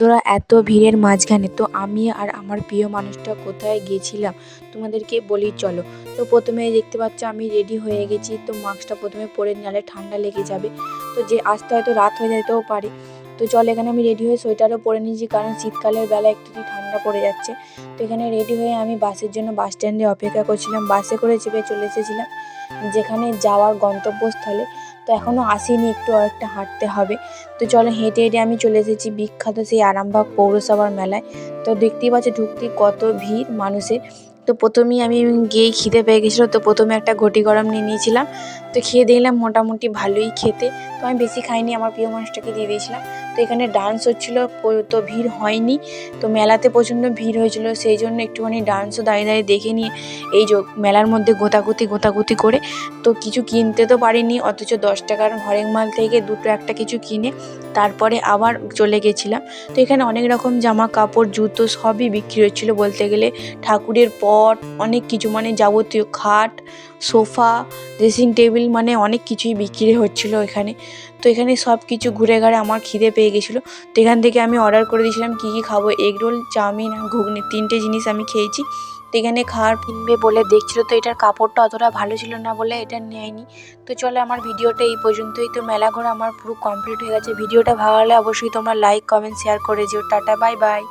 তোরা এত ভিড়ের মাঝখানে তো আমি আর আমার প্রিয় মানুষটা কোথায় গেছিলাম তোমাদেরকে বলি চলো। তো প্রথমে দেখতে পাচ্ছ আমি রেডি হয়ে গেছি, তো মাস্কটা প্রথমে পরে নিলে ঠান্ডা লেগে যাবে, তো যে আসতে হয়তো রাত হয়ে যেতেও পারে। তো চল এখানে আমি রেডি হয়ে সোয়েটারও পরে নিয়েছি, কারণ শীতকালের বেলা একটু ঠান্ডা পড়ে যাচ্ছে। তো এখানে রেডি হয়ে আমি বাসের জন্য বাস স্ট্যান্ডে অপেক্ষা করছিলাম, বাসে করে চেপে চলে এসেছিলাম যেখানে যাওয়ার গন্তব্যস্থলে। তো এখনও আসিনি, একটু আরেকটা হাঁটতে হবে। তো চলো হেঁটে হেঁটে আমি চলে এসেছি বিখ্যাত সেই আরামবাগ পৌরসভার মেলায়। তো দেখতেই পাচ্ছি ঢুকতে কত ভিড় মানুষের। তো প্রথমেই আমি গিয়েই খিদে পেয়ে গেছিলো, তো প্রথমে একটা ঘটি গরম নিয়ে নিয়েছিলাম। তো খেয়ে দেখলাম মোটামুটি ভালোই খেতে, তো আমি বেশি খাইনি, আমার প্রিয় মানুষটাকে দিয়ে দিয়েছিলাম। তো এখানে ডান্স হচ্ছিলো, তো ভিড় হয়নি। তো মেলাতে প্রচণ্ড ভিড় হয়েছিল, সেই জন্য একটুখানি ডান্সও দাঁড়িয়ে দাঁড়িয়ে দেখে নিয়ে এই যে মেলার মধ্যে গোতাগুতি করে তো কিছু কিনতে তো পারিনি, অথচ 10 টাকার হরেক মাল থেকে দুটো একটা কিছু কিনে তারপরে আবার চলে গেছিলাম। তো এখানে অনেক রকম জামা কাপড় জুতো সবই বিক্রি হচ্ছিলো, বলতে গেলে ঠাকুরের পট অনেক কিছু, মানে যাবতীয় খাট সোফা ড্রেসিং টেবিল, মানে অনেক কিছুই বিক্রি হচ্ছিলো এখানে। তো এখানে সব কিছু ঘুরে ঘাড়ে আমার খিদে পেয়ে গেছিলো। তো এখান থেকে আমি অর্ডার করে দিয়েছিলাম কী কী খাবো, এগরোল চাউমিন আর ঘুগনি, 3টে জিনিস আমি খেয়েছি। তো এখানে খাওয়ার কিনবে বলে দেখছিলো, তো এটার কাপড়টা অতটা ভালো ছিল না বলে এটা নেয়নি। তো চলো আমার ভিডিওটা এই পর্যন্তই। তো মেলা ঘোরা আমার পুরো কমপ্লিট হয়ে গেছে। ভিডিওটা ভালো লাগলে অবশ্যই তোমরা লাইক কমেন্ট শেয়ার করে যেও। Tata bye bye.